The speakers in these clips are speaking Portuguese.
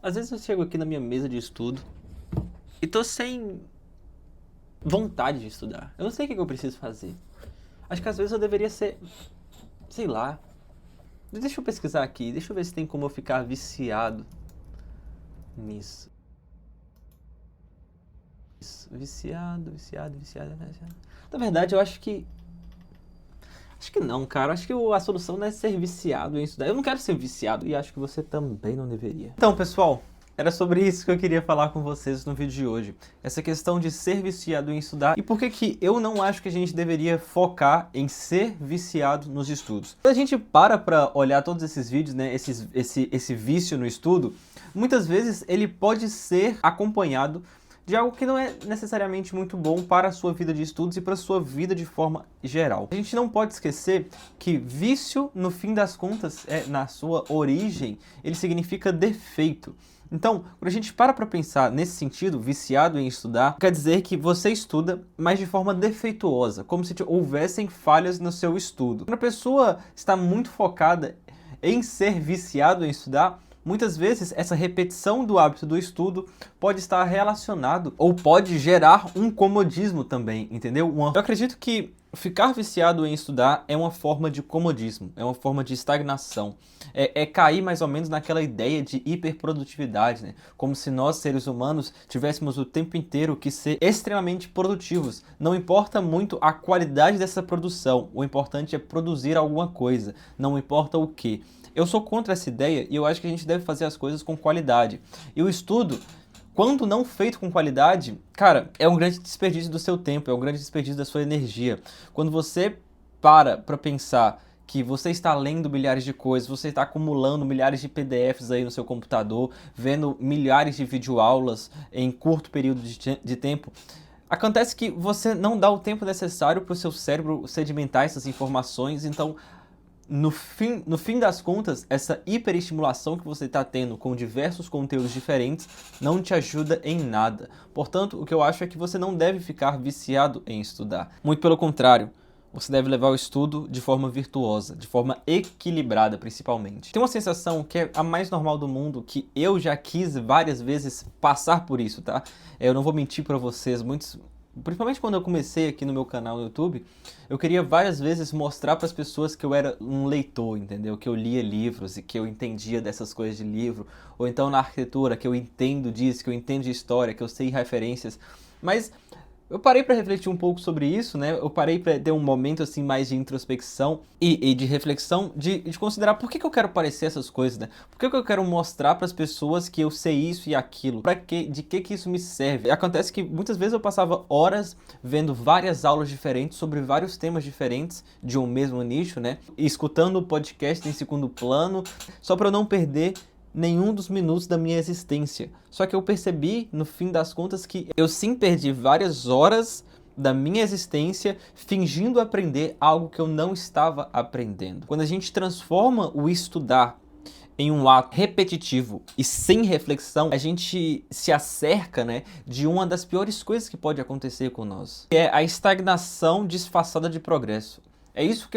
Às vezes eu chego aqui na minha mesa de estudo e tô sem vontade de estudar. Eu não sei o que eu preciso fazer. Acho que às vezes eu deveria ser, sei lá. Deixa eu pesquisar aqui, deixa eu ver se tem como eu ficar viciado nisso. Viciado. Na verdade, eu acho que. Acho que não, cara. Acho que a solução não é ser viciado em estudar. Eu não quero ser viciado e acho que você também não deveria. Então, pessoal, era sobre isso que eu queria falar com vocês no vídeo de hoje. Essa questão de ser viciado em estudar e por que que eu não acho que a gente deveria focar em ser viciado nos estudos. Quando a gente para olhar todos esses vídeos, né, esse vício no estudo, muitas vezes ele pode ser acompanhado de algo que não é necessariamente muito bom para a sua vida de estudos e para a sua vida de forma geral. A gente não pode esquecer que vício, no fim das contas, na sua origem, ele significa defeito. Então, quando a gente para pensar nesse sentido, viciado em estudar, quer dizer que você estuda, mas de forma defeituosa, como se houvessem falhas no seu estudo. Quando a pessoa está muito focada em ser viciado em estudar, muitas vezes essa repetição do hábito do estudo pode estar relacionado ou pode gerar um comodismo também, entendeu? Eu acredito que ficar viciado em estudar é uma forma de comodismo, é uma forma de estagnação. É cair mais ou menos naquela ideia de hiperprodutividade, né? Como se nós, seres humanos, tivéssemos o tempo inteiro que ser extremamente produtivos. Não importa muito a qualidade dessa produção, o importante é produzir alguma coisa, não importa o que. Eu sou contra essa ideia e eu acho que a gente deve fazer as coisas com qualidade. E o estudo, quando não feito com qualidade, cara, é um grande desperdício do seu tempo, é um grande desperdício da sua energia. Quando você para pensar que você está lendo milhares de coisas, você está acumulando milhares de PDFs aí no seu computador, vendo milhares de videoaulas em curto período de tempo, acontece que você não dá o tempo necessário para o seu cérebro sedimentar essas informações, então no fim das contas, essa hiperestimulação que você está tendo com diversos conteúdos diferentes não te ajuda em nada. Portanto, o que eu acho é que você não deve ficar viciado em estudar. Muito pelo contrário, você deve levar o estudo de forma virtuosa, de forma equilibrada principalmente. Tem uma sensação que é a mais normal do mundo, que eu já quis várias vezes passar por isso, tá? Eu não vou mentir para vocês, principalmente quando eu comecei aqui no meu canal no YouTube, eu queria várias vezes mostrar para as pessoas que eu era um leitor, entendeu? Que eu lia livros e que eu entendia dessas coisas de livro, ou então na arquitetura, que eu entendo disso, que eu entendo de história, que eu sei referências. Mas eu parei para refletir um pouco sobre isso, né? Eu parei para ter um momento assim mais de introspecção e de reflexão, de considerar por que eu quero parecer essas coisas, né? Por que eu quero mostrar para as pessoas que eu sei isso e aquilo? De que isso me serve? Acontece que muitas vezes eu passava horas vendo várias aulas diferentes sobre vários temas diferentes de um mesmo nicho, né? E escutando o podcast em segundo plano, só para eu não perder nenhum dos minutos da minha existência. Só que eu percebi, no fim das contas, que eu sim perdi várias horas da minha existência fingindo aprender algo que eu não estava aprendendo. Quando a gente transforma o estudar em um ato repetitivo e sem reflexão, a gente se acerca, né, de uma das piores coisas que pode acontecer com nós, que é a estagnação disfarçada de progresso. É isso que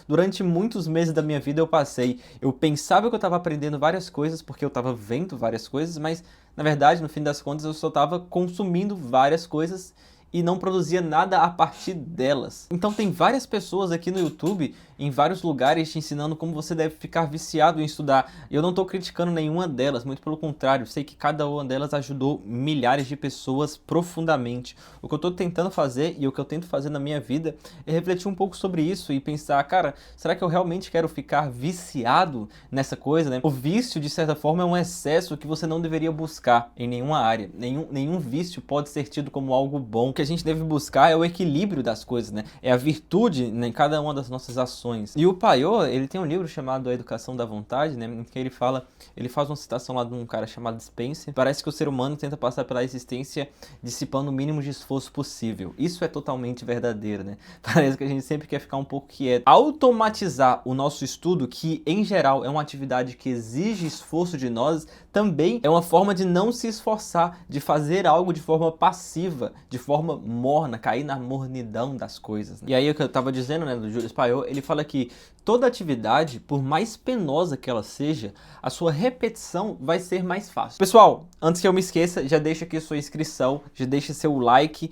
durante muitos meses da minha vida eu passei. Eu pensava que eu estava aprendendo várias coisas porque eu estava vendo várias coisas, mas na verdade, no fim das contas, eu só estava consumindo várias coisas e não produzia nada a partir delas. Então tem várias pessoas aqui no YouTube, em vários lugares, te ensinando como você deve ficar viciado em estudar. E eu não estou criticando nenhuma delas, muito pelo contrário, sei que cada uma delas ajudou milhares de pessoas profundamente. O que eu estou tentando fazer e o que eu tento fazer na minha vida é refletir um pouco sobre isso e pensar, cara, será que eu realmente quero ficar viciado nessa coisa, né? O vício, de certa forma, é um excesso que você não deveria buscar em nenhuma área. Nenhum vício pode ser tido como algo bom. O que a gente deve buscar é o equilíbrio das coisas, né? É a virtude, né, em cada uma das nossas ações. E o Paiô, ele tem um livro chamado A Educação da Vontade, né? Em que ele faz uma citação lá de um cara chamado Spencer. Parece que o ser humano tenta passar pela existência dissipando o mínimo de esforço possível. Isso é totalmente verdadeiro, né? Parece que a gente sempre quer ficar um pouco quieto. Automatizar o nosso estudo, que em geral é uma atividade que exige esforço de nós, também é uma forma de não se esforçar, de fazer algo de forma passiva, de forma morna, cair na mornidão das coisas, né? E aí o que eu tava dizendo, né, do Julius Paiô, ele fala fala que toda atividade, por mais penosa que ela seja, a sua repetição vai ser mais fácil. Pessoal, antes que eu me esqueça, já deixa aqui sua inscrição, já deixa seu like.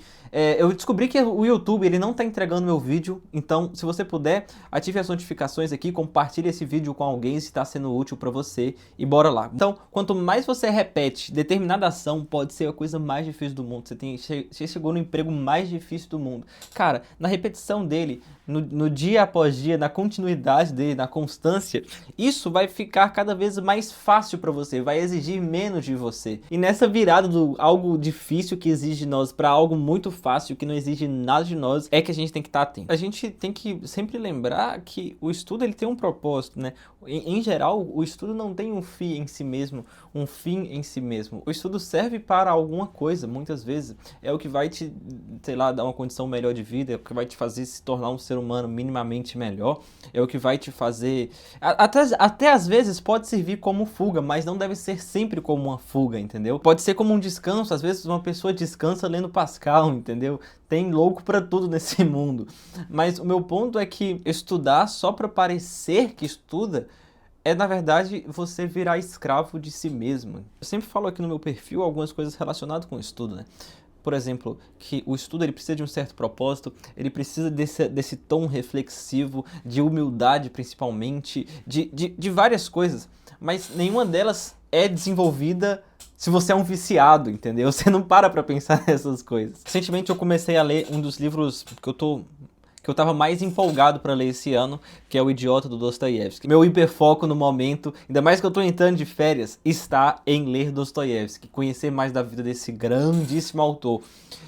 Eu descobri que o YouTube ele não está entregando meu vídeo, então se você puder, ative as notificações aqui, compartilhe esse vídeo com alguém se está sendo útil para você e bora lá. Então, quanto mais você repete determinada ação, pode ser a coisa mais difícil do mundo. Você chegou no emprego mais difícil do mundo. Cara, na repetição dele, no dia após dia, na continuidade dele, na constância, isso vai ficar cada vez mais fácil para você, vai exigir menos de você. E nessa virada do algo difícil que exige de nós para algo muito fácil, que não exige nada de nós, é que a gente tem que estar atento. A gente tem que sempre lembrar que o estudo ele tem um propósito, né? Em geral, o estudo não tem um fim em si mesmo, um fim em si mesmo. O estudo serve para alguma coisa, muitas vezes. É o que vai te, sei lá, dar uma condição melhor de vida, é o que vai te fazer se tornar um ser humano minimamente melhor, é o que vai te fazer... Até às vezes pode servir como fuga, mas não deve ser sempre como uma fuga, entendeu? Pode ser como um descanso, às vezes uma pessoa descansa lendo Pascal, entendeu? Tem louco pra tudo nesse mundo. Mas o meu ponto é que estudar só pra parecer que estuda é, na verdade, você virar escravo de si mesmo. Eu sempre falo aqui no meu perfil algumas coisas relacionadas com o estudo, né? Por exemplo, que o estudo ele precisa de um certo propósito, ele precisa desse tom reflexivo, de humildade principalmente, de várias coisas, mas nenhuma delas é desenvolvida se você é um viciado, entendeu? Você não para pra pensar nessas coisas. Recentemente eu comecei a ler um dos livros que eu tava mais empolgado para ler esse ano, que é O Idiota, do Dostoiévski. Meu hiperfoco no momento, ainda mais que eu tô entrando de férias, está em ler Dostoiévski, conhecer mais da vida desse grandíssimo autor.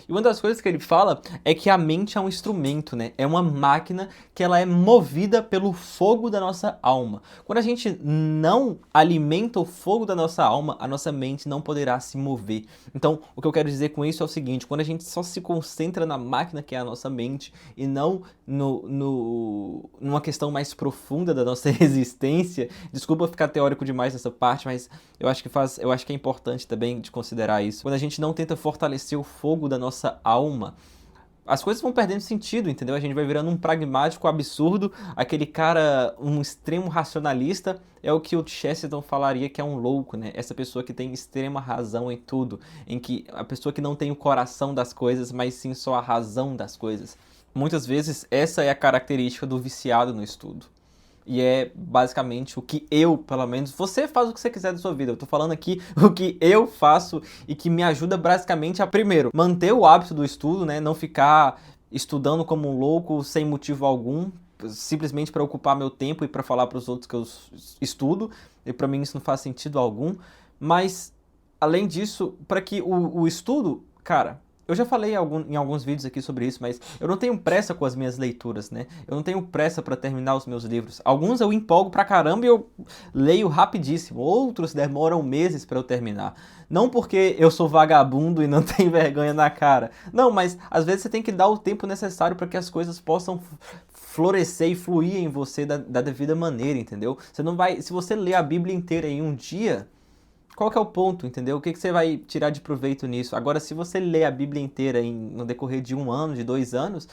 E uma das coisas que ele fala é que a mente é um instrumento, né? É uma máquina que ela é movida pelo fogo da nossa alma. Quando a gente não alimenta o fogo da nossa alma, a nossa mente não poderá se mover. Então, o que eu quero dizer com isso é o seguinte, quando a gente só se concentra na máquina que é a nossa mente e não numa questão mais profunda da nossa existência, desculpa ficar teórico demais nessa parte, mas eu acho que é importante também de considerar isso. Quando a gente não tenta fortalecer o fogo da nossa alma, as coisas vão perdendo sentido, entendeu? A gente vai virando um pragmático absurdo, aquele cara, um extremo racionalista, é o que o Chesterton falaria que é um louco, né? Essa pessoa que tem extrema razão em tudo, em que a pessoa que não tem o coração das coisas, mas sim só a razão das coisas. Muitas vezes essa é a característica do viciado no estudo. E é basicamente o que eu, pelo menos, você faz o que você quiser da sua vida. Eu tô falando aqui o que eu faço e que me ajuda basicamente a, primeiro, manter o hábito do estudo, né? Não ficar estudando como um louco sem motivo algum, simplesmente para ocupar meu tempo e para falar para os outros que eu estudo. E para mim isso não faz sentido algum. Mas, além disso, para que o estudo, cara... Eu já falei em alguns vídeos aqui sobre isso, mas eu não tenho pressa com as minhas leituras, né? Eu não tenho pressa para terminar os meus livros. Alguns eu empolgo pra caramba e eu leio rapidíssimo. Outros demoram meses para eu terminar. Não porque eu sou vagabundo e não tenho vergonha na cara. Não, mas às vezes você tem que dar o tempo necessário para que as coisas possam florescer e fluir em você da devida maneira, entendeu? Você não vai... Se você ler a Bíblia inteira em um dia... Qual que é o ponto, entendeu? O que você vai tirar de proveito nisso? Agora, se você ler a Bíblia inteira no decorrer de 1 ano, de 2 anos,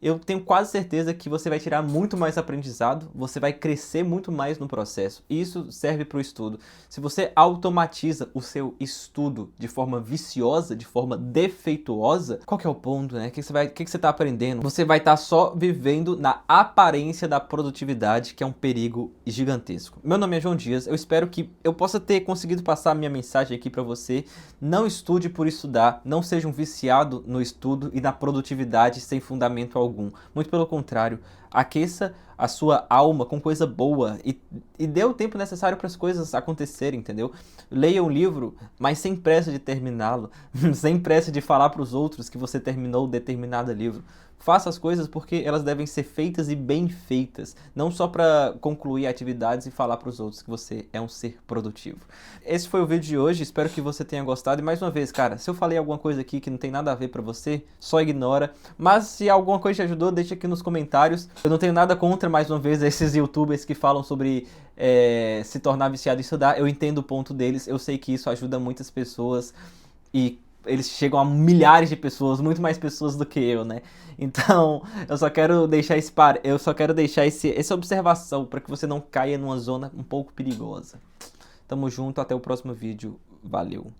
eu tenho quase certeza que você vai tirar muito mais aprendizado, você vai crescer muito mais no processo. E isso serve para o estudo. Se você automatiza o seu estudo de forma viciosa, de forma defeituosa, qual que é o ponto, né? O que você está aprendendo? Você vai estar só vivendo na aparência da produtividade, que é um perigo gigantesco. Meu nome é João Dias, eu espero que eu possa ter conseguido passar a minha mensagem aqui para você. Não estude por estudar, não seja um viciado no estudo e na produtividade sem fundamento algum. Muito pelo contrário, aqueça a sua alma com coisa boa e dê o tempo necessário para as coisas acontecerem, entendeu? Leia um livro, mas sem pressa de terminá-lo, sem pressa de falar para os outros que você terminou determinado livro. Faça as coisas porque elas devem ser feitas e bem feitas, não só para concluir atividades e falar para os outros que você é um ser produtivo. Esse foi o vídeo de hoje, espero que você tenha gostado. E mais uma vez, cara, se eu falei alguma coisa aqui que não tem nada a ver para você, só ignora. Mas se alguma coisa te ajudou, deixa aqui nos comentários. Eu não tenho nada contra, mais uma vez, esses youtubers que falam sobre se tornar viciado em estudar. Eu entendo o ponto deles, eu sei que isso ajuda muitas pessoas e eles chegam a milhares de pessoas, muito mais pessoas do que eu, né? Então, eu só quero deixar essa observação para que você não caia numa zona um pouco perigosa. Tamo junto, até o próximo vídeo. Valeu!